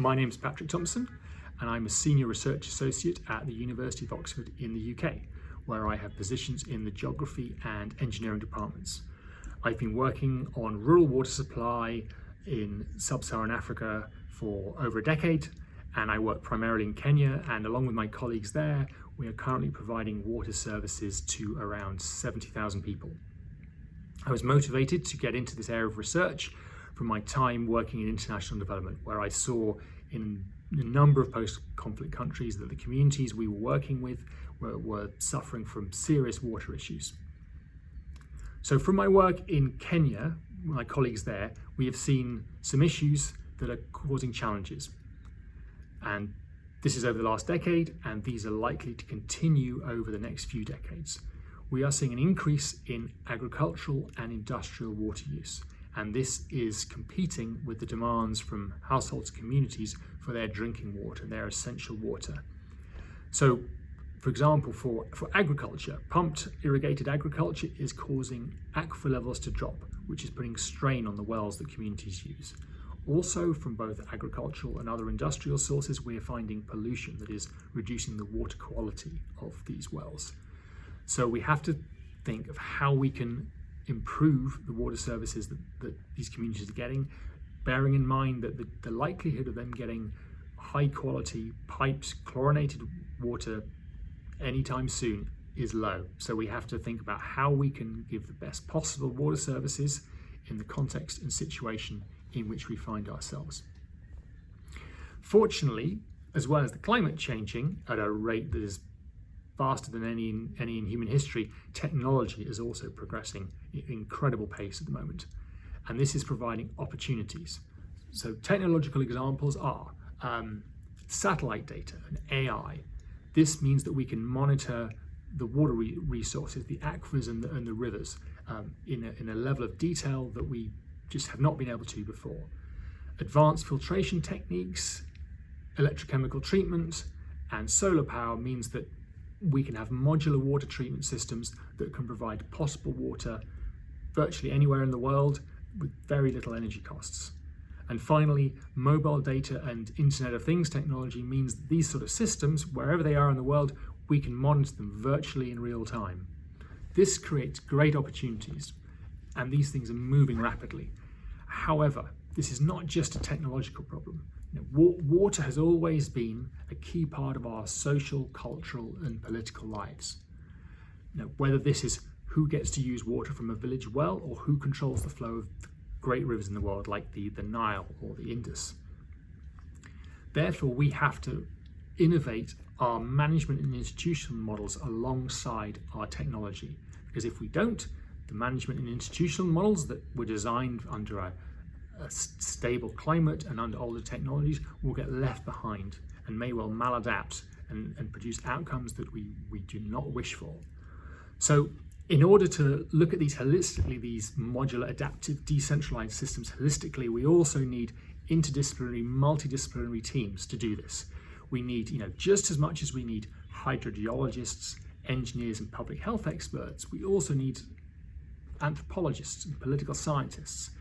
My name is Patrick Thompson, and I'm a Senior Research Associate at the University of Oxford in the UK, where I have positions in the Geography and Engineering departments. I've been working on rural water supply in sub-Saharan Africa for over a decade, and I work primarily in Kenya, and along with my colleagues there, we are currently providing water services to around 70,000 people. I was motivated to get into this area of research from my time working in international development, where I saw in a number of post-conflict countries that the communities we were working with were suffering from serious water issues. So from my work in Kenya, my colleagues there, we have seen some issues that are causing challenges. And this is over the last decade, and these are likely to continue over the next few decades. We are seeing an increase in agricultural and industrial water use, and this is competing with the demands from households and communities for their drinking water, their essential water. So, for example, for agriculture, pumped irrigated agriculture is causing aquifer levels to drop, which is putting strain on the wells that communities use. Also, from both agricultural and other industrial sources, we are finding pollution that is reducing the water quality of these wells. So we have to think of how we can improve the water services that these communities are getting, bearing in mind that the likelihood of them getting high quality piped chlorinated water anytime soon is low. So we have to think about how we can give the best possible water services in the context and situation in which we find ourselves. Fortunately, as well as the climate changing at a rate that is faster than any in human history, technology is also progressing at incredible pace at the moment. And this is providing opportunities. So technological examples are satellite data and AI. This means that we can monitor the water resources, the aquifers and the rivers in a level of detail that we just have not been able to before. Advanced filtration techniques, electrochemical treatment, and solar power means that we can have modular water treatment systems that can provide potable water virtually anywhere in the world with very little energy costs. And finally, mobile data and Internet of Things technology means that these sort of systems, wherever they are in the world, we can monitor them virtually in real time. This creates great opportunities, and these things are moving rapidly. However, this is not just a technological problem. Water has always been a key part of our social, cultural, and political lives. Whether this is who gets to use water from a village well or who controls the flow of great rivers in the world like the Nile or the Indus. Therefore, we have to innovate our management and institutional models alongside our technology. Because if we don't, the management and institutional models that were designed under a stable climate and under older technologies will get left behind and may well maladapt and produce outcomes that we do not wish for. So in order to look at these holistically, these modular, adaptive, decentralized systems holistically, we also need interdisciplinary, multidisciplinary teams to do this. We need, just as much as we need hydrogeologists, engineers, and public health experts, we also need anthropologists and political scientists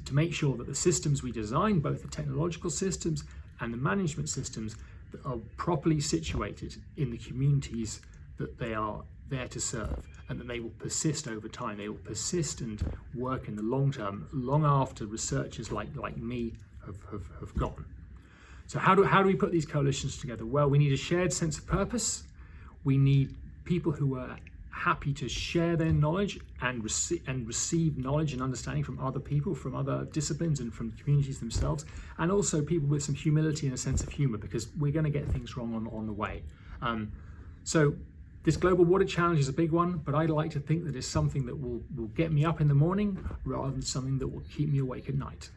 to make sure that the systems we design, both the technological systems and the management systems, are properly situated in the communities that they are there to serve, and that they will persist over time. They will persist and work in the long term, long after researchers like me have gone. So how do we put these coalitions together? Well, we need a shared sense of purpose. We need people who are happy to share their knowledge and receive knowledge and understanding from other people, from other disciplines and from communities themselves, and also people with some humility and a sense of humor, because we're going to get things wrong on the way. So this global water challenge is a big one, but I'd like to think that it's something that will get me up in the morning rather than something that will keep me awake at night.